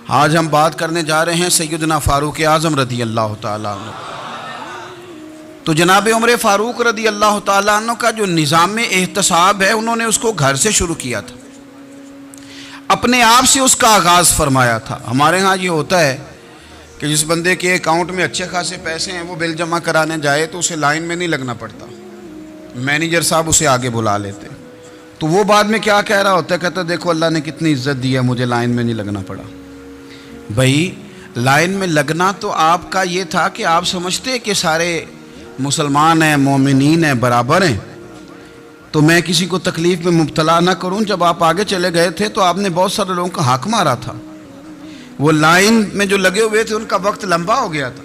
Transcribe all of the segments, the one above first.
آج ہم بات کرنے جا رہے ہیں سیدنا فاروق اعظم رضی اللہ تعالیٰ عنہ۔ تو جناب عمر فاروق رضی اللہ تعالیٰ عنہ کا جو نظام احتساب ہے انہوں نے اس کو گھر سے شروع کیا تھا، اپنے آپ سے اس کا آغاز فرمایا تھا۔ ہمارے ہاں یہ ہوتا ہے کہ جس بندے کے اکاؤنٹ میں اچھے خاصے پیسے ہیں وہ بل جمع کرانے جائے تو اسے لائن میں نہیں لگنا پڑتا، مینیجر صاحب اسے آگے بلا لیتے، تو وہ بعد میں کیا کہہ رہا ہوتا ہے، کہتا دیکھو اللہ نے کتنی عزت دی ہے، مجھے لائن میں نہیں لگنا پڑا۔ بھائی لائن میں لگنا تو آپ کا یہ تھا کہ آپ سمجھتے کہ سارے مسلمان ہیں، مومنین ہیں، برابر ہیں، تو میں کسی کو تکلیف میں مبتلا نہ کروں۔ جب آپ آگے چلے گئے تھے تو آپ نے بہت سارے لوگوں کا حق مارا تھا، وہ لائن میں جو لگے ہوئے تھے ان کا وقت لمبا ہو گیا تھا،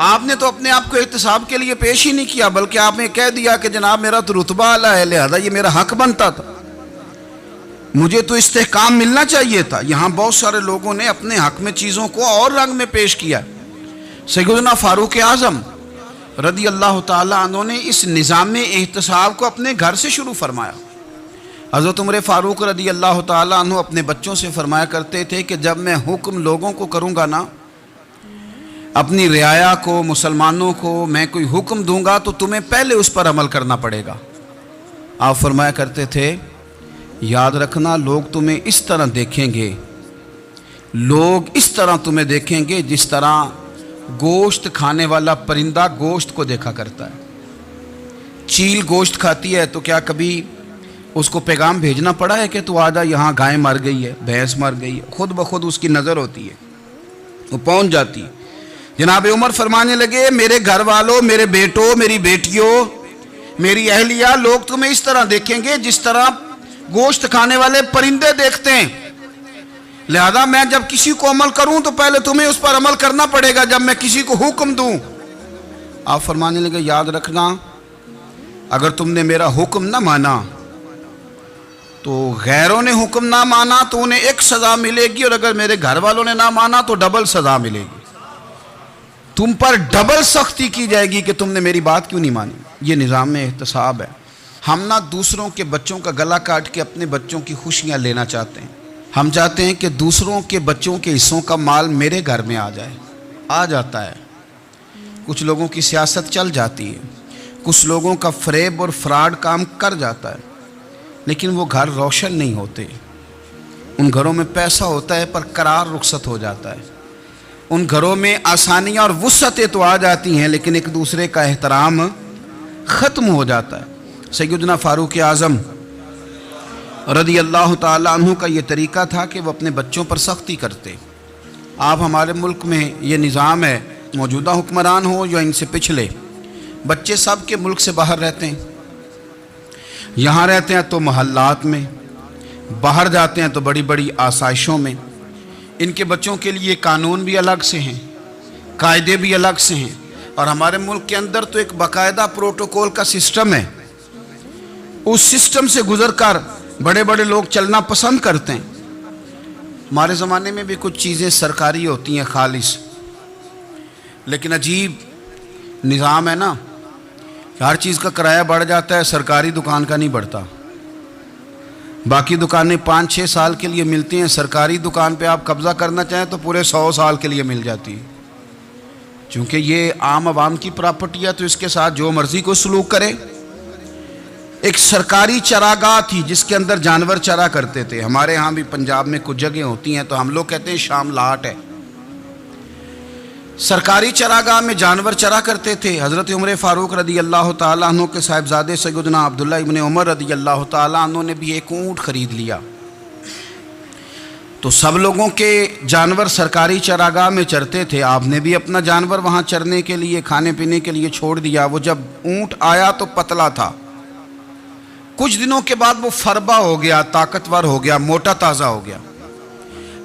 آپ نے تو اپنے آپ کو احتساب کے لیے پیش ہی نہیں کیا، بلکہ آپ نے کہہ دیا کہ جناب میرا تو رتبہ اعلیٰ ہے، لہذا یہ میرا حق بنتا تھا، مجھے تو استحکام ملنا چاہیے تھا۔ یہاں بہت سارے لوگوں نے اپنے حق میں چیزوں کو اور رنگ میں پیش کیا۔ سیدنا فاروق اعظم رضی اللہ تعالیٰ عنہ نے اس نظام احتساب کو اپنے گھر سے شروع فرمایا۔ حضرت عمر فاروق رضی اللہ تعالیٰ عنہ اپنے بچوں سے فرمایا کرتے تھے کہ جب میں حکم لوگوں کو کروں گا نا، اپنی رعایا کو، مسلمانوں کو میں کوئی حکم دوں گا تو تمہیں پہلے اس پر عمل کرنا پڑے گا۔ آپ فرمایا کرتے تھے یاد رکھنا لوگ تمہیں اس طرح دیکھیں گے، لوگ اس طرح تمہیں دیکھیں گے جس طرح گوشت کھانے والا پرندہ گوشت کو دیکھا کرتا ہے۔ چیل گوشت کھاتی ہے تو کیا کبھی اس کو پیغام بھیجنا پڑا ہے کہ تو آجا یہاں گائے مر گئی ہے، بھینس مر گئی ہے؟ خود بخود اس کی نظر ہوتی ہے، وہ پہنچ جاتی ہے۔ جناب عمر فرمانے لگے میرے گھر والوں، میرے بیٹوں، میری بیٹیوں، میری اہلیہ، لوگ تمہیں اس طرح دیکھیں گے جس طرح گوشت کھانے والے پرندے دیکھتے ہیں، لہذا میں جب کسی کو عمل کروں تو پہلے تمہیں اس پر عمل کرنا پڑے گا جب میں کسی کو حکم دوں۔ آپ فرمانے لگے یاد رکھنا اگر تم نے میرا حکم نہ مانا تو غیروں نے حکم نہ مانا تو انہیں ایک سزا ملے گی، اور اگر میرے گھر والوں نے نہ مانا تو ڈبل سزا ملے گی، تم پر ڈبل سختی کی جائے گی کہ تم نے میری بات کیوں نہیں مانی۔ یہ نظام احتساب ہے۔ ہم نہ دوسروں کے بچوں کا گلا کاٹ کے اپنے بچوں کی خوشیاں لینا چاہتے ہیں، ہم چاہتے ہیں کہ دوسروں کے بچوں کے حصوں کا مال میرے گھر میں آ جائے، آ جاتا ہے۔ کچھ لوگوں کی سیاست چل جاتی ہے، کچھ لوگوں کا فریب اور فراڈ کام کر جاتا ہے، لیکن وہ گھر روشن نہیں ہوتے۔ ان گھروں میں پیسہ ہوتا ہے پر قرار رخصت ہو جاتا ہے، ان گھروں میں آسانیاں اور وسعتیں تو آ جاتی ہیں لیکن ایک دوسرے کا احترام ختم ہو جاتا ہے۔ سیدنا فاروق اعظم رضی اللہ تعالیٰ عنہ کا یہ طریقہ تھا کہ وہ اپنے بچوں پر سختی کرتے۔ آپ ہمارے ملک میں یہ نظام ہے، موجودہ حکمران ہو یا ان سے پچھلے، بچے سب کے ملک سے باہر رہتے ہیں، یہاں رہتے ہیں تو محلات میں، باہر جاتے ہیں تو بڑی بڑی آسائشوں میں۔ ان کے بچوں کے لیے قانون بھی الگ سے ہیں، قاعدے بھی الگ سے ہیں، اور ہمارے ملک کے اندر تو ایک باقاعدہ پروٹوکول کا سسٹم ہے، اس سسٹم سے گزر کر بڑے بڑے لوگ چلنا پسند کرتے ہیں۔ ہمارے زمانے میں بھی کچھ چیزیں سرکاری ہوتی ہیں خالص، لیکن عجیب نظام ہے نا، ہر چیز کا کرایہ بڑھ جاتا ہے، سرکاری دکان کا نہیں بڑھتا۔ باقی دکانیں 5-6 سال کے لیے ملتی ہیں، سرکاری دکان پہ آپ قبضہ کرنا چاہیں تو پورے 100 سال کے لیے مل جاتی ہے۔ چونکہ یہ عام عوام کی پراپرٹی ہے تو اس کے ساتھ جو مرضی کو سلوک کرے۔ ایک سرکاری چراگاہ تھی جس کے اندر جانور چرا کرتے تھے، ہمارے ہاں بھی پنجاب میں کچھ جگہ ہوتی ہیں تو ہم لوگ کہتے ہیں شام لاٹ ہے۔ سرکاری چراگاہ میں جانور چرا کرتے تھے۔ حضرت عمر فاروق رضی اللہ تعالیٰ عنہ کے صاحبزادے سیدنا عبداللہ ابن عمر رضی اللہ تعالیٰ عنہ نے بھی ایک اونٹ خرید لیا، تو سب لوگوں کے جانور سرکاری چراگاہ میں چرتے تھے، آپ نے بھی اپنا جانور وہاں چرنے کے لیے، کھانے پینے کے لیے چھوڑ دیا۔ وہ جب اونٹ آیا تو پتلا تھا، کچھ دنوں کے بعد وہ فربا ہو گیا، طاقتور ہو گیا، موٹا تازہ ہو گیا۔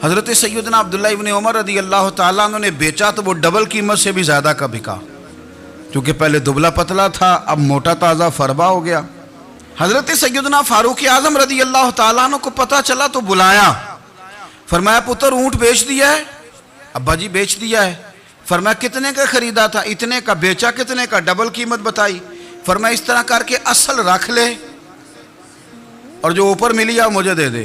حضرت سیدنا عبداللہ ابن عمر رضی اللہ تعالیٰ عنہ نے بیچا تو وہ ڈبل قیمت سے بھی زیادہ کا بکا، کیونکہ پہلے دبلا پتلا تھا، اب موٹا تازہ فربا ہو گیا۔ حضرت سیدنا فاروق اعظم رضی اللہ تعالیٰ عنہ کو پتہ چلا تو بلایا، فرمایا پتر اونٹ بیچ دیا ہے؟ ابا جی بیچ دیا ہے۔ فرمایا کتنے کا خریدا تھا؟ اتنے کا۔ بیچا کتنے کا؟ ڈبل قیمت بتائی۔ فرمایا اس طرح کر کے اصل رکھ لے اور جو اوپر ملی آپ مجھے دے دے۔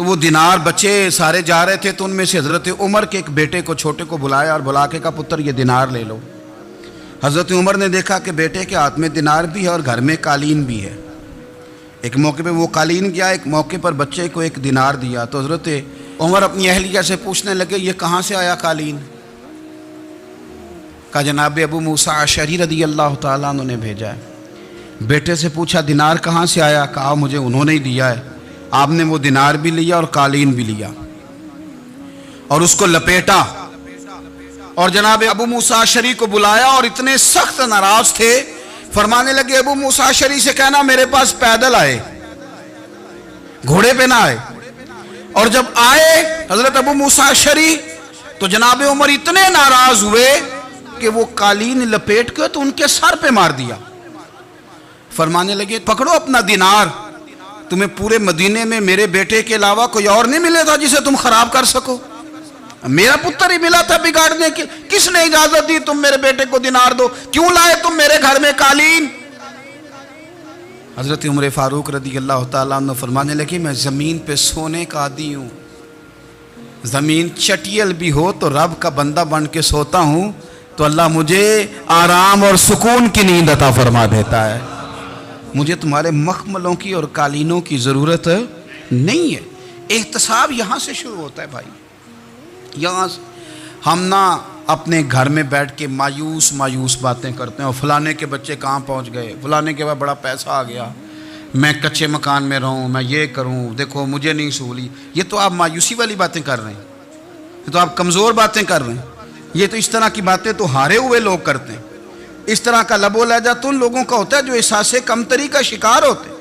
تو وہ دینار بچے سارے جا رہے تھے، تو ان میں سے حضرت عمر کے ایک بیٹے کو چھوٹے کو بلایا اور بلا کے کہا پتر یہ دینار لے لو۔ حضرت عمر نے دیکھا کہ بیٹے کے ہاتھ میں دینار بھی ہے اور گھر میں قالین بھی ہے۔ ایک موقع پہ وہ قالین گیا، ایک موقع پر بچے کو ایک دینار دیا۔ تو حضرت عمر اپنی اہلیہ سے پوچھنے لگے یہ کہاں سے آیا قالین؟ کہا جناب ابو موسیٰ اشعری رضی اللہ تعالیٰ عنہ نے بھیجا ہے۔ بیٹے سے پوچھا دینار کہاں سے آیا؟ کہا مجھے انہوں نے ہی دیا ہے۔ آپ نے وہ دینار بھی لیا اور قالین بھی لیا اور اس کو لپیٹا اور جناب ابو موسیٰ اشعری کو بلایا اور اتنے سخت ناراض تھے، فرمانے لگے ابو موسیٰ اشعری سے کہنا میرے پاس پیدل آئے، گھوڑے پہ نہ آئے۔ اور جب آئے حضرت ابو موسیٰ اشعری تو جناب عمر اتنے ناراض ہوئے کہ وہ قالین لپیٹ کے تو ان کے سر پہ مار دیا۔ فرمانے لگے پکڑو اپنا دینار، تمہیں پورے مدینے میں میرے بیٹے کے علاوہ کوئی اور نہیں ملے تھا جسے تم خراب کر سکو، میرا پتر ہی ملا تھا بگاڑنے کی، کس نے اجازت دی تم میرے بیٹے کو دینار دو؟ کیوں لائے تم میرے گھر میں قالین؟ حضرت عمر فاروق رضی اللہ تعالیٰ عنہ فرمانے لگے میں زمین پہ سونے کا عادی ہوں، زمین چٹیل بھی ہو تو رب کا بندہ بن کے سوتا ہوں تو اللہ مجھے آرام اور سکون کی نیند عطا فرما دیتا ہے، مجھے تمہارے مخملوں کی اور قالینوں کی ضرورت نہیں ہے۔ احتساب یہاں سے شروع ہوتا ہے بھائی، یہاں ہم نہ اپنے گھر میں بیٹھ کے مایوس باتیں کرتے ہیں، اور فلانے کے بچے کہاں پہنچ گئے، فلانے کے بعد بڑا پیسہ آ گیا، میں کچے مکان میں رہوں، میں یہ کروں، دیکھو مجھے نہیں سہولی۔ یہ تو آپ مایوسی والی باتیں کر رہے ہیں، یہ تو آپ کمزور باتیں کر رہے ہیں، یہ تو اس طرح کی باتیں تو ہارے ہوئے لوگ کرتے ہیں۔ اس طرح کا لب و لہجہ تو ان لوگوں کا ہوتا ہے جو احساس کمتری کا شکار ہوتے ہیں۔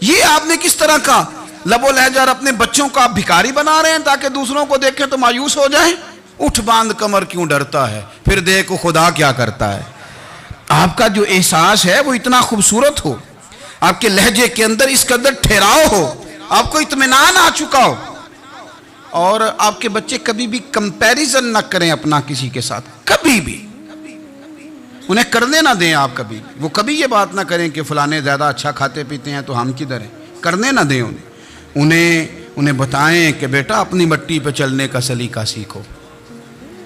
یہ آپ نے کس طرح کا لب و لہجہ، اور اپنے بچوں کو آپ بھکاری بنا رہے ہیں تاکہ دوسروں کو دیکھیں تو مایوس ہو جائیں۔ اٹھ باندھ کمر کیوں ڈرتا ہے، پھر دیکھو خدا کیا کرتا ہے۔ آپ کا جو احساس ہے وہ اتنا خوبصورت ہو، آپ کے لہجے کے اندر اس قدر ٹھہراؤ ہو، آپ کو اطمینان آ چکا ہو، اور آپ کے بچے کبھی بھی کمپیریزن نہ کریں اپنا کسی کے ساتھ، کبھی بھی انہیں کرنے نہ دیں آپ کبھی، وہ کبھی یہ بات نہ کریں کہ فلانے زیادہ اچھا کھاتے پیتے ہیں تو ہم کدھر ہیں، کرنے نہ دیں انہیں بتائیں کہ بیٹا اپنی مٹی پہ چلنے کا سلیقہ سیکھو،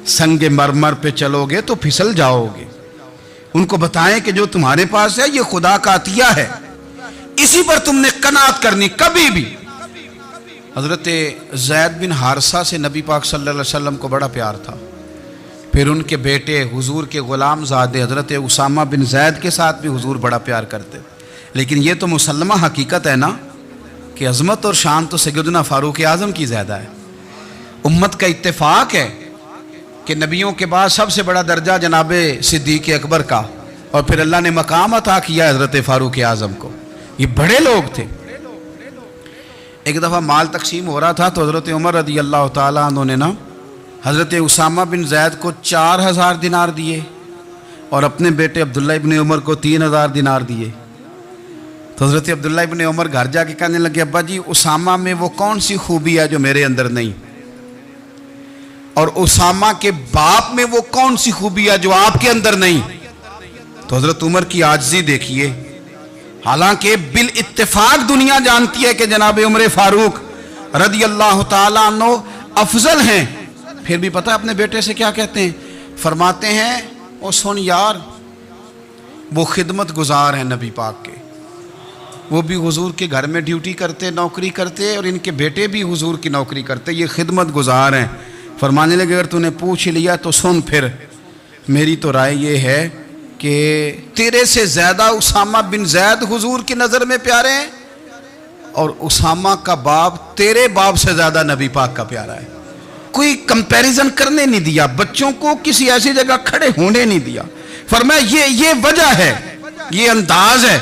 سنگ مرمر پہ چلو گے تو پھسل جاؤ گے۔ ان کو بتائیں کہ جو تمہارے پاس ہے یہ خدا کا عطیہ ہے، اسی پر تم نے قناعت کرنی کبھی بھی۔ حضرت زید بن حارثہ سے نبی پاک صلی اللہ علیہ وسلم کو بڑا پیار تھا، پھر ان کے بیٹے حضور کے غلام زادے حضرت اسامہ بن زید کے ساتھ بھی حضور بڑا پیار کرتے، لیکن یہ تو مسلمہ حقیقت ہے نا کہ عظمت اور شان تو سیدنا فاروق اعظم کی زیادہ ہے۔ امت کا اتفاق ہے کہ نبیوں کے بعد سب سے بڑا درجہ جناب صدیق اکبر کا، اور پھر اللہ نے مقام عطا کیا حضرت فاروق اعظم کو، یہ بڑے لوگ تھے۔ ایک دفعہ مال تقسیم ہو رہا تھا تو حضرت عمر رضی اللہ تعالیٰ عنہ نے نا حضرت اسامہ بن زید کو 4000 دینار دیے اور اپنے بیٹے عبداللہ ابن عمر کو 3000 دینار دیے۔ تو حضرت عبداللہ ابن عمر گھر جا کے کہنے لگے ابا جی اسامہ میں وہ کون سی خوبی ہے جو میرے اندر نہیں، اور اسامہ کے باپ میں وہ کون سی خوبی ہے جو آپ کے اندر نہیں۔ تو حضرت عمر کی عاجزی دیکھیے، حالانکہ بالاتفاق دنیا جانتی ہے کہ جناب عمر فاروق رضی اللہ تعالیٰ عنہ افضل ہیں، پھر بھی پتہ اپنے بیٹے سے کیا کہتے ہیں؟ فرماتے ہیں او سن یار، وہ خدمت گزار ہیں نبی پاک کے، وہ بھی حضور کے گھر میں ڈیوٹی کرتے، نوکری کرتے، اور ان کے بیٹے بھی حضور کی نوکری کرتے، یہ خدمت گزار ہیں۔ فرمانے لگے اگر تو نے پوچھ لیا تو سن، پھر میری تو رائے یہ ہے کہ تیرے سے زیادہ اسامہ بن زید حضور کی نظر میں پیارے ہیں، اور اسامہ کا باپ تیرے باپ سے زیادہ نبی پاک کا پیارا ہے۔ کوئی کمپیریزن کرنے نہیں دیا، بچوں کو کسی ایسی جگہ کھڑے ہونے نہیں دیا، فرمایا یہ وجہ ہے، یہ انداز ہے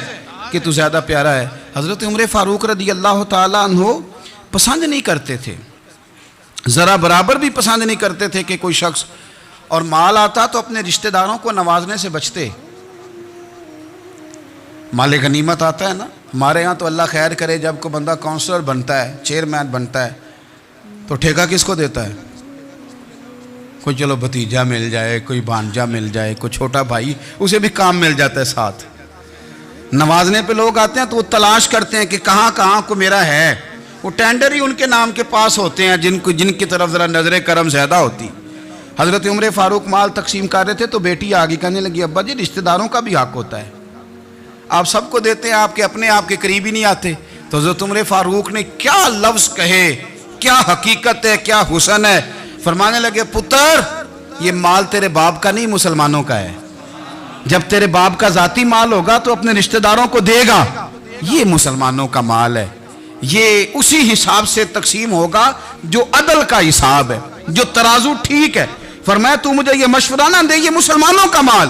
کہ تو زیادہ پیارا ہے۔ حضرت عمر فاروق رضی اللہ تعالیٰ عنہ پسند نہیں کرتے تھے، ذرا برابر بھی پسند نہیں کرتے تھے کہ کوئی شخص اور مال آتا تو اپنے رشتہ داروں کو نوازنے سے بچتے۔ مال غنیمت آتا ہے نا، ہمارے ہاں تو اللہ خیر کرے جب کوئی بندہ کونسلر بنتا ہے، چیئرمین بنتا ہے تو ٹھیکہ کس کو دیتا ہے؟ کوئی چلو بھتیجا مل جائے، کوئی بھانجا مل جائے، کوئی چھوٹا بھائی، اسے بھی کام مل جاتا ہے ساتھ۔ نوازنے پہ لوگ آتے ہیں تو وہ تلاش کرتے ہیں کہ کہاں کو میرا ہے، وہ ٹینڈر ہی ان کے نام کے پاس ہوتے ہیں جن کی طرف ذرا نظر کرم زیادہ ہوتی. حضرت عمر فاروق مال تقسیم کر رہے تھے تو بیٹی آگے کہنے لگی ابا جی رشتہ داروں کا بھی حق ہوتا ہے, آپ سب کو دیتے ہیں, آپ کے اپنے آپ کے قریب ہی نہیں آتے. تو حضرت عمر فاروق نے کیا لفظ کہے, کیا حقیقت ہے, کیا حسن ہے. فرمانے لگے پتر یہ مال تیرے باپ کا نہیں مسلمانوں کا ہے, جب تیرے باپ کا ذاتی مال ہوگا تو اپنے رشتہ داروں کو دے گا, یہ مسلمانوں کا مال ہے, یہ اسی حساب سے تقسیم ہوگا جو عدل کا حساب ہے, جو ترازو ٹھیک ہے. فرمایا تو مجھے یہ مشورہ نہ دے, یہ مسلمانوں کا مال.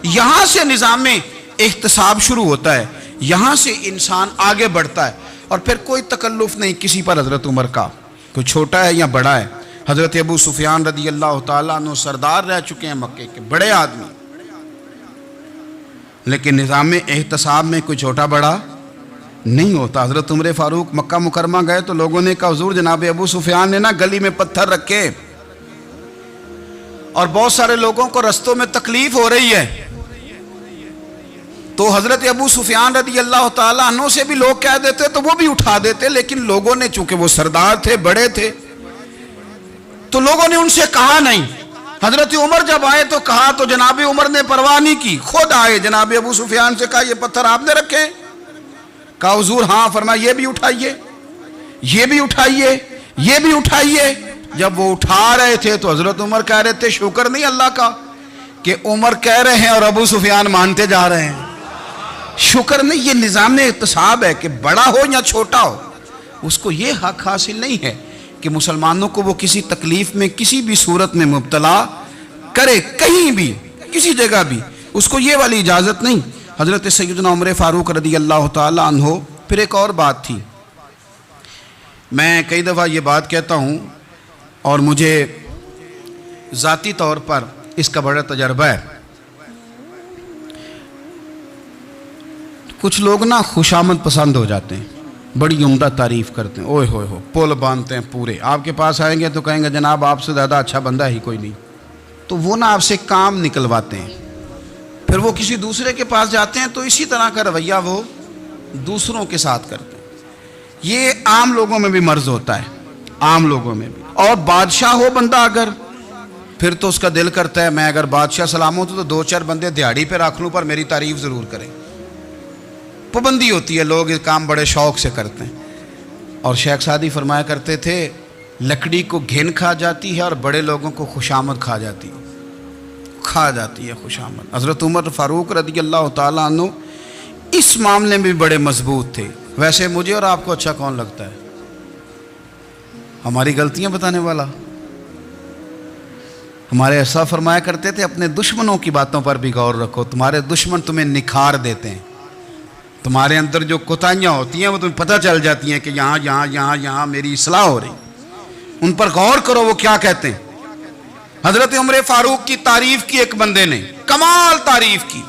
یہاں سے نظام احتساب شروع ہوتا ہے, یہاں سے انسان آگے بڑھتا ہے, اور پھر کوئی تکلف نہیں کسی پر حضرت عمر کا, کوئی چھوٹا ہے یا بڑا ہے. حضرت ابو سفیان رضی اللہ تعالیٰ عنہ سردار رہ چکے ہیں مکے کے, بڑے آدمی, لیکن نظام احتساب میں کوئی چھوٹا بڑا نہیں ہوتا. حضرت عمر فاروق مکہ مکرمہ گئے تو لوگوں نے کہا حضور جناب ابو سفیان نے نا گلی میں پتھر رکھے اور بہت سارے لوگوں کو رستوں میں تکلیف ہو رہی ہے. تو حضرت ابو سفیان رضی اللہ تعالیٰ عنہ سے بھی لوگ کہہ دیتے تو وہ بھی اٹھا دیتے, لیکن لوگوں نے چونکہ وہ سردار تھے, بڑے تھے, تو لوگوں نے ان سے کہا نہیں. حضرت عمر جب آئے تو کہا تو جناب عمر نے پرواہ نہیں کی, خود آئے جناب ابو سفیان سے کہا یہ پتھر آپ نے رکھے؟ کہا حضور ہاں. فرمایا یہ بھی اٹھائیے, یہ بھی اٹھائیے, یہ بھی اٹھائیے. جب وہ اٹھا رہے تھے تو حضرت عمر کہہ رہے تھے شکر نہیں اللہ کا کہ عمر کہہ رہے ہیں اور ابو سفیان مانتے جا رہے ہیں. شکر نہیں, یہ نظام احتساب ہے کہ بڑا ہو یا چھوٹا ہو اس کو یہ حق حاصل نہیں ہے کہ مسلمانوں کو وہ کسی تکلیف میں کسی بھی صورت میں مبتلا کرے, کہیں بھی کسی جگہ بھی, اس کو یہ والی اجازت نہیں. حضرت سیدنا عمر فاروق رضی اللہ تعالیٰ عنہ. پھر ایک اور بات تھی, میں کئی دفعہ یہ بات کہتا ہوں اور مجھے ذاتی طور پر اس کا بڑا تجربہ ہے. کچھ لوگ نا خوشامد پسند ہو جاتے ہیں, بڑی عمدہ تعریف کرتے ہیں, اوئے ہوئے ہو پول باندھتے ہیں پورے, آپ کے پاس آئیں گے تو کہیں گے جناب آپ سے زیادہ اچھا بندہ ہی کوئی نہیں. تو وہ نا آپ سے کام نکلواتے ہیں, پھر وہ کسی دوسرے کے پاس جاتے ہیں تو اسی طرح کا رویہ وہ دوسروں کے ساتھ کرتے ہیں. یہ عام لوگوں میں بھی مرض ہوتا ہے, عام لوگوں میں بھی. اور بادشاہ ہو بندہ اگر, پھر تو اس کا دل کرتا ہے میں اگر بادشاہ سلامت ہوں تو دو چار بندے دیہڑی پہ رکھ لوں پر میری تعریف ضرور کریں. پابندی ہوتی ہے, لوگ یہ کام بڑے شوق سے کرتے ہیں. اور شیخ سعدی فرمایا کرتے تھے لکڑی کو گھن کھا جاتی ہے اور بڑے لوگوں کو خوشامد کھا جاتی ہے خوشامد. حضرت عمر فاروق رضی اللہ تعالیٰ عنہ اس معاملے میں بھی بڑے مضبوط تھے. ویسے مجھے اور آپ کو اچھا کون لگتا ہے؟ ہماری غلطیاں بتانے والا. ہمارے ایسا فرمایا کرتے تھے اپنے دشمنوں کی باتوں پر بھی غور رکھو, تمہارے دشمن تمہیں نکھار دیتے ہیں, تمہارے اندر جو کوتاہیاں ہوتی ہیں وہ تمہیں پتہ چل جاتی ہیں کہ یہاں میری اصلاح ہو رہی, ان پر غور کرو وہ کیا کہتے ہیں. حضرت عمر فاروق کی تعریف کی ایک بندے نے, کمال تعریف کی.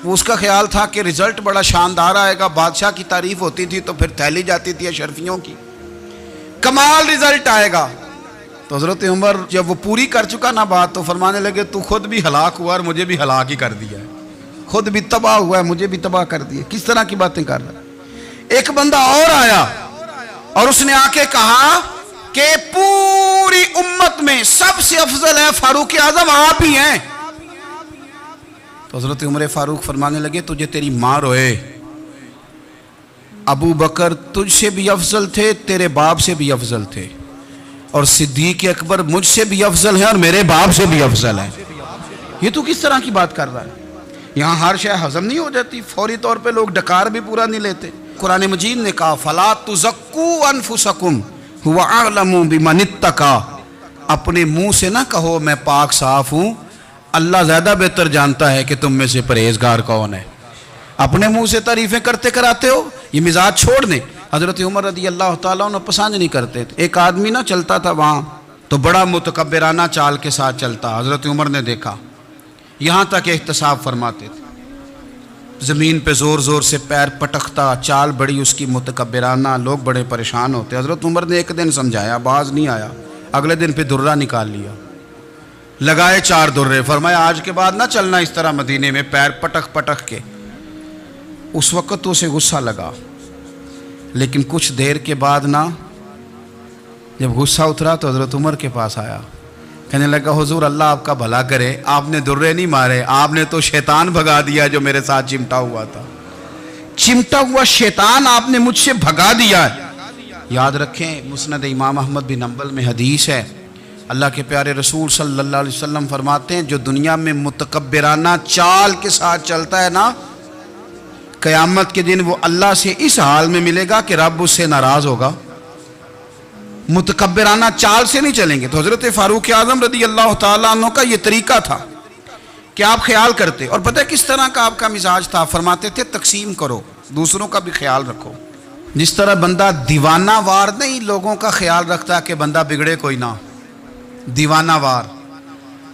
وہ اس کا خیال تھا کہ رزلٹ بڑا شاندار آئے گا, بادشاہ کی تعریف ہوتی تھی تو پھر تھیلی جاتی تھی اشرفیوں کی, کمال رزلٹ آئے گا. تو حضرت عمر جب وہ پوری کر چکا نا بات تو فرمانے لگے تو خود بھی ہلاک ہوا اور مجھے بھی ہلاک ہی کر دیا ہے, خود بھی تباہ ہوا ہے مجھے بھی تباہ کر دیا. کس طرح کی باتیں کر رہا ہے. ایک بندہ اور آیا اور اس نے آ کے کہا کہ پوری امت میں سب سے افضل ہے فاروق اعظم آپ ہی ہیں. تو حضرت عمر فاروق فرمانے لگے تجھے تیری ماں روئے, ابو بکر تجھ سے بھی افضل تھے, تیرے باپ سے بھی افضل تھے, اور صدیق اکبر مجھ سے بھی افضل ہے اور میرے باپ سے بھی افضل ہے. یہ تو کس طرح کی بات کر رہا ہے. یہاں ہر شے ہضم نہیں ہو جاتی, فوری طور پہ لوگ ڈکار بھی پورا نہیں لیتے. قرآن مجید نے کہا فَلَا تُزَكُّوا أَنفُسَكُمْ هُوَ أَعْلَمُ بِمَنِ اتَّقَىٰ, اپنے منہ سے نہ کہو میں پاک صاف ہوں, اللہ زیادہ بہتر جانتا ہے کہ تم میں سے پرہیزگار کون ہے. اپنے منہ سے تعریفیں کرتے کراتے ہو, یہ مزاج چھوڑ دیں. حضرت عمر رضی اللہ تعالیٰ عنہ پسند نہیں کرتے تھے. ایک آدمی نہ چلتا تھا وہاں تو بڑا متکبرانہ چال کے ساتھ چلتا, حضرت عمر نے دیکھا, یہاں تک احتساب فرماتے تھے, زمین پہ زور زور سے پیر پٹکتا, چال بڑی اس کی متکبرانہ, لوگ بڑے پریشان ہوتے. حضرت عمر نے ایک دن سمجھایا, باز نہیں آیا, اگلے دن پہ درہ نکال لیا, لگائے 4 درے, فرمایا آج کے بعد نہ چلنا اس طرح مدینے میں پیر پٹک پٹک کے. اس وقت تو اسے غصہ لگا, لیکن کچھ دیر کے بعد نا جب غصہ اترا تو حضرت عمر کے پاس آیا، کہنے لگا حضور اللہ آپ کا بھلا کرے، آپ نے درے نہیں مارے، آپ نے تو شیطان بھگا دیا جو میرے ساتھ چمٹا ہوا تھا، چمٹا ہوا شیطان آپ نے مجھ سے بھگا دیا ہے۔ یاد رکھیں مسند امام احمد بن حنبل میں حدیث ہے، اللہ کے پیارے رسول صلی اللہ علیہ وسلم فرماتے ہیں جو دنیا میں متکبرانہ چال کے ساتھ چلتا ہے نا، قیامت کے دن وہ اللہ سے اس حال میں ملے گا کہ رب اس سے ناراض ہوگا، متکبرانہ چال سے نہیں چلیں گے۔ تو حضرت فاروق اعظم رضی اللہ تعالیٰ عنہ کا یہ طریقہ تھا کہ آپ خیال کرتے، اور پتہ ہے کس طرح کا آپ کا مزاج تھا، فرماتے تھے تقسیم کرو، دوسروں کا بھی خیال رکھو۔ جس طرح بندہ دیوانہ وار نہیں لوگوں کا خیال رکھتا کہ بندہ بگڑے کوئی نہ، دیوانہ وار۔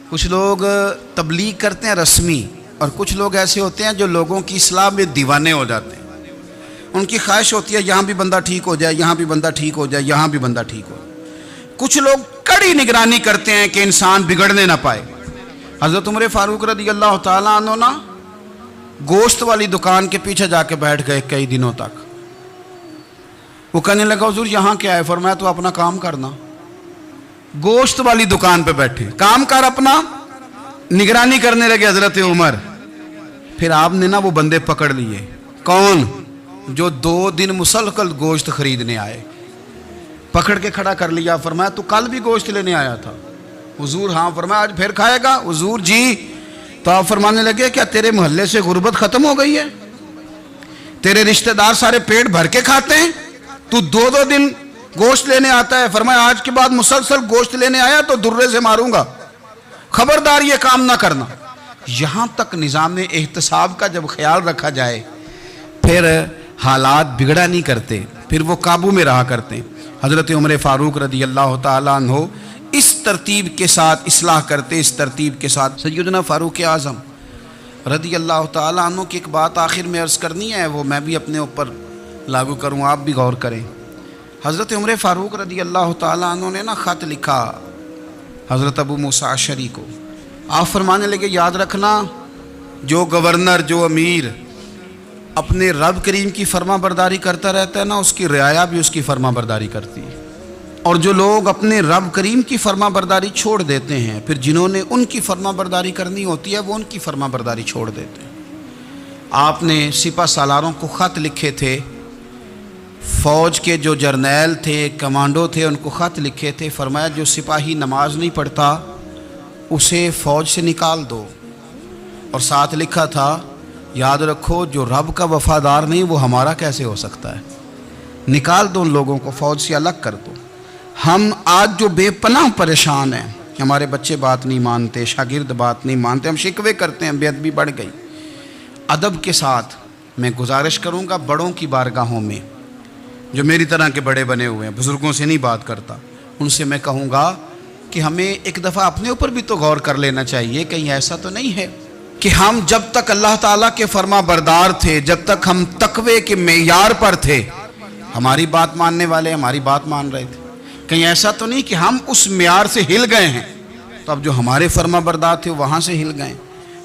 کچھ لوگ تبلیغ کرتے ہیں رسمی، اور کچھ لوگ ایسے ہوتے ہیں جو لوگوں کی اصلاح میں دیوانے ہو جاتے ہیں، ان کی خواہش ہوتی ہے یہاں بھی بندہ ٹھیک ہو جائے، یہاں بھی بندہ ٹھیک ہو جائے، یہاں بھی بندہ ٹھیک ہو جائے۔ کچھ لوگ کڑی نگرانی کرتے ہیں کہ انسان بگڑنے نہ پائے۔ حضرت عمر فاروق رضی اللہ تعالیٰ عنہ نا گوشت والی دکان کے پیچھے جا کے بیٹھ گئے کئی دنوں تک۔ وہ کہنے لگا حضور یہاں کیا ہے؟ فرمایا تو اپنا کام کرنا۔ گوشت والی دکان پہ بیٹھے، کام کر اپنا، نگرانی کرنے لگے حضرت عمر۔ پھر آپ نے نا وہ بندے پکڑ لیے، کون؟ جو 2 دن مسلسل گوشت خریدنے آئے، پکڑ کے کھڑا کر لیا۔ فرمایا تو کل بھی گوشت لینے آیا تھا؟ حضور ہاں۔ فرمایا آج پھر کھائے گا؟ حضور جی۔ تو آپ فرمانے لگے کیا تیرے محلے سے غربت ختم ہو گئی ہے؟ تیرے رشتہ دار سارے پیٹ بھر کے کھاتے ہیں، تو 2 دن گوشت لینے آتا ہے؟ فرمایا آج کے بعد مسلسل گوشت لینے آیا تو درے سے ماروں گا، خبردار یہ کام نہ کرنا۔ یہاں تک نظام احتساب کا جب خیال رکھا جائے پھر حالات بگڑا نہیں کرتے، پھر وہ قابو میں رہا کرتے۔ حضرت عمر فاروق رضی اللہ تعالیٰ عنہ اس ترتیب کے ساتھ اصلاح کرتے، اس ترتیب کے ساتھ۔ سیدنا فاروق اعظم رضی اللہ تعالیٰ عنہ کی ایک بات آخر میں عرض کرنی ہے، وہ میں بھی اپنے اوپر لاگو کروں، آپ بھی غور کریں۔ حضرت عمر فاروق رضی اللہ تعالیٰ عنہ نے نا خط لکھا حضرت ابو موسیٰ اشعری کو۔ آپ فرمانے لگے یاد رکھنا جو گورنر، جو امیر اپنے رب کریم کی فرما برداری کرتا رہتا ہے نا، اس کی رعایا بھی اس کی فرما برداری کرتی ہے، اور جو لوگ اپنے رب کریم کی فرما برداری چھوڑ دیتے ہیں پھر جنہوں نے ان کی فرما برداری کرنی ہوتی ہے وہ ان کی فرما برداری چھوڑ دیتے ہیں۔ آپ نے سپہ سالاروں کو خط لکھے تھے، فوج کے جو جرنیل تھے، کمانڈو تھے، ان کو خط لکھے تھے، فرمایا جو سپاہی نماز نہیں پڑھتا اسے فوج سے نکال دو، اور ساتھ لکھا تھا یاد رکھو جو رب کا وفادار نہیں وہ ہمارا کیسے ہو سکتا ہے، نکال دو ان لوگوں کو، فوج سے الگ کر دو۔ ہم آج جو بے پناہ پریشان ہیں، ہمارے بچے بات نہیں مانتے، شاگرد بات نہیں مانتے، ہم شکوے کرتے ہیں، بے ادبی بڑھ گئی۔ ادب کے ساتھ میں گزارش کروں گا بڑوں کی بارگاہوں میں، جو میری طرح کے بڑے بنے ہوئے ہیں، بزرگوں سے نہیں بات کرتا، ان سے میں کہوں گا کہ ہمیں ایک دفعہ اپنے اوپر بھی تو غور کر لینا چاہیے، کہیں ایسا تو نہیں ہے کہ ہم جب تک اللہ تعالیٰ کے فرما بردار تھے، جب تک ہم تقوی کے معیار پر تھے، ہماری بات ماننے والے ہماری بات مان رہے تھے، کہیں ایسا تو نہیں کہ ہم اس معیار سے ہل گئے ہیں تو اب جو ہمارے فرما بردار تھے وہاں سے ہل گئے۔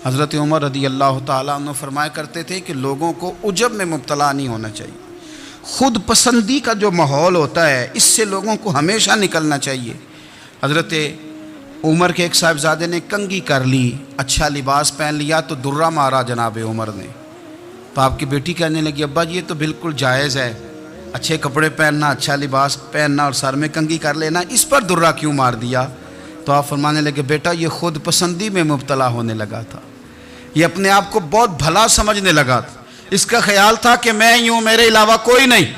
حضرت عمر رضی اللہ تعالیٰ عنہ فرمایا کرتے تھے کہ لوگوں کو عجب میں مبتلا نہیں ہونا چاہیے، خود پسندی کا جو ماحول ہوتا ہے اس سے لوگوں کو ہمیشہ نکلنا چاہیے۔ حضرت عمر کے ایک صاحبزادے نے کنگھی کر لی، اچھا لباس پہن لیا تو درہ مارا جناب عمر نے، تو آپ کی بیٹی کہنے لگی ابا یہ تو بالکل جائز ہے، اچھے کپڑے پہننا، اچھا لباس پہننا اور سر میں کنگھی کر لینا، اس پر درہ کیوں مار دیا؟ تو آپ فرمانے لگے بیٹا یہ خود پسندی میں مبتلا ہونے لگا تھا، یہ اپنے آپ کو بہت بھلا سمجھنے لگا تھا، اس کا خیال تھا کہ میں یوں میرے علاوہ کوئی نہیں،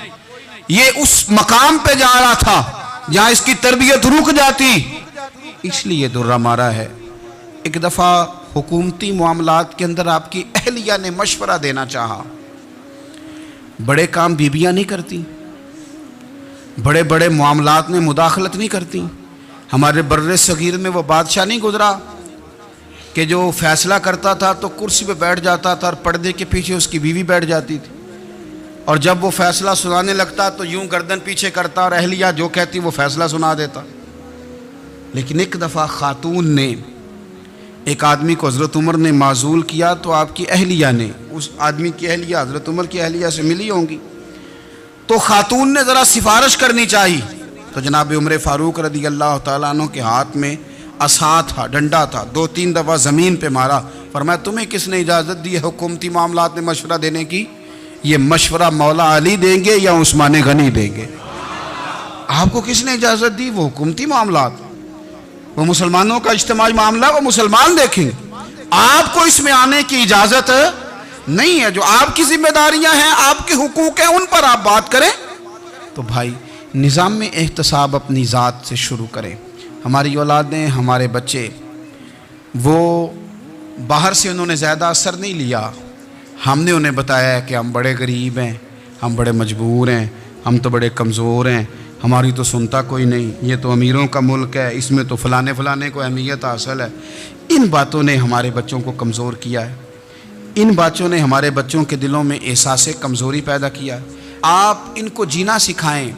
یہ اس مقام پہ جا رہا تھا جہاں اس کی تربیت رک جاتی، اس لیے درہ مارا ہے۔ ایک دفعہ حکومتی معاملات کے اندر آپ کی اہلیہ نے مشورہ دینا چاہا، بڑے کام بیویاں نہیں کرتی، بڑے بڑے معاملات میں مداخلت نہیں کرتی۔ ہمارے بر صغیر میں وہ بادشاہ نہیں گزرا کہ جو فیصلہ کرتا تھا تو کرسی پہ بیٹھ جاتا تھا اور پردے کے پیچھے اس کی بیوی بیٹھ جاتی تھی، اور جب وہ فیصلہ سنانے لگتا تو یوں گردن پیچھے کرتا اور اہلیہ جو کہتی وہ فیصلہ سنا دیتا۔ لیکن ایک دفعہ خاتون نے ایک آدمی کو حضرت عمر نے معزول کیا تو آپ کی اہلیہ نے، اس آدمی کی اہلیہ حضرت عمر کی اہلیہ سے ملی ہوں گی، تو خاتون نے ذرا سفارش کرنی چاہی تو جناب عمر فاروق رضی اللہ تعالیٰ عنہ کے ہاتھ میں عصا تھا، ڈنڈا تھا، 2-3 دفعہ زمین پہ مارا، فرمایا تمہیں کس نے اجازت دی ہے حکومتی معاملات میں مشورہ دینے کی؟ یہ مشورہ مولا علی دیں گے یا عثمان غنی دیں گے؟ آپ کو کس نے اجازت دی؟ وہ حکومتی معاملات، وہ مسلمانوں کا اجتماعی معاملہ، وہ مسلمان دیکھیں گے، آپ کو اس میں آنے کی اجازت نہیں ہے۔ جو آپ کی ذمہ داریاں ہیں، آپ کے حقوق ہیں، ان پر آپ بات کریں۔ تو بھائی نظام میں احتساب اپنی ذات سے شروع کریں۔ ہماری اولادیں، ہمارے بچے، وہ باہر سے انہوں نے زیادہ اثر نہیں لیا، ہم نے انہیں بتایا ہے کہ ہم بڑے غریب ہیں، ہم بڑے مجبور ہیں، ہم تو بڑے کمزور ہیں، ہماری تو سنتا کوئی نہیں، یہ تو امیروں کا ملک ہے، اس میں تو فلانے کو اہمیت حاصل ہے۔ ان باتوں نے ہمارے بچوں کو کمزور کیا ہے، ان باتوں نے ہمارے بچوں کے دلوں میں احساس کمزوری پیدا کیا ہے۔ آپ ان کو جینا سکھائیں،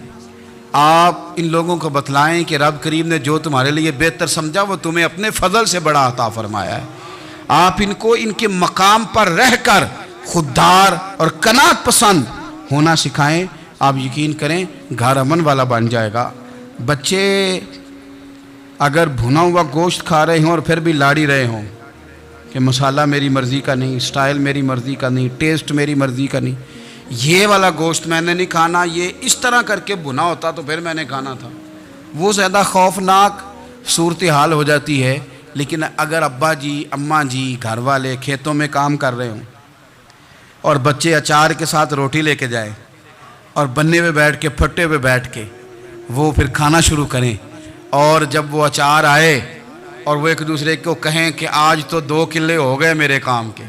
آپ ان لوگوں کو بتلائیں کہ رب کریم نے جو تمہارے لیے بہتر سمجھا وہ تمہیں اپنے فضل سے بڑا عطا فرمایا ہے۔ آپ ان کو ان کے مقام پر رہ کر خوددار اور قناعت پسند ہونا سکھائیں۔ آپ یقین کریں گھر امن والا بن جائے گا۔ بچے اگر بھنا ہوا گوشت کھا رہے ہوں اور پھر بھی لاڑی رہے ہوں کہ مسالہ میری مرضی کا نہیں، سٹائل میری مرضی کا نہیں، ٹیسٹ میری مرضی کا نہیں، یہ والا گوشت میں نے نہیں کھانا، یہ اس طرح کر کے بھنا ہوتا تو پھر میں نے کھانا تھا، وہ زیادہ خوفناک صورتحال ہو جاتی ہے۔ لیکن اگر ابا جی، اماں جی، گھر والے کھیتوں میں کام کر رہے ہوں اور بچے اچار کے ساتھ روٹی لے کے جائیں اور بننے پہ بیٹھ کے، پھٹے پہ بیٹھ کے وہ پھر کھانا شروع کریں، اور جب وہ اچار آئے اور وہ ایک دوسرے کو کہیں کہ آج تو 2 کلے ہو گئے میرے کام کے،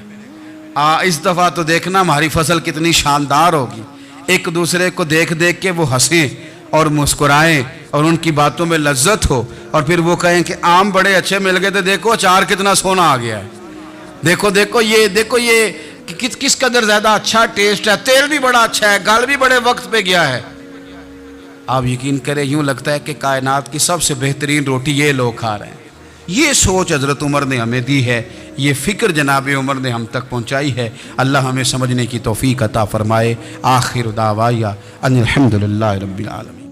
اس دفعہ تو دیکھنا ہماری فصل کتنی شاندار ہوگی، ایک دوسرے کو دیکھ دیکھ کے وہ ہنسیں اور مسکرائیں اور ان کی باتوں میں لذت ہو، اور پھر وہ کہیں کہ آم بڑے اچھے مل گئے تھے، دیکھو اچار کتنا سونا آ گیا ہے، دیکھو یہ کس قدر زیادہ اچھا ٹیسٹ ہے، تیل بھی بڑا اچھا ہے، گل بھی بڑے وقت پہ گیا ہے۔ آپ یقین کریں یوں لگتا ہے کہ کائنات کی سب سے بہترین روٹی یہ لوگ کھا رہے ہیں۔ یہ سوچ حضرت عمر نے ہمیں دی ہے، یہ فکر جناب عمر نے ہم تک پہنچائی ہے۔ اللہ ہمیں سمجھنے کی توفیق عطا فرمائے۔ آخر دعوایا ان الحمدللہ رب العالمین۔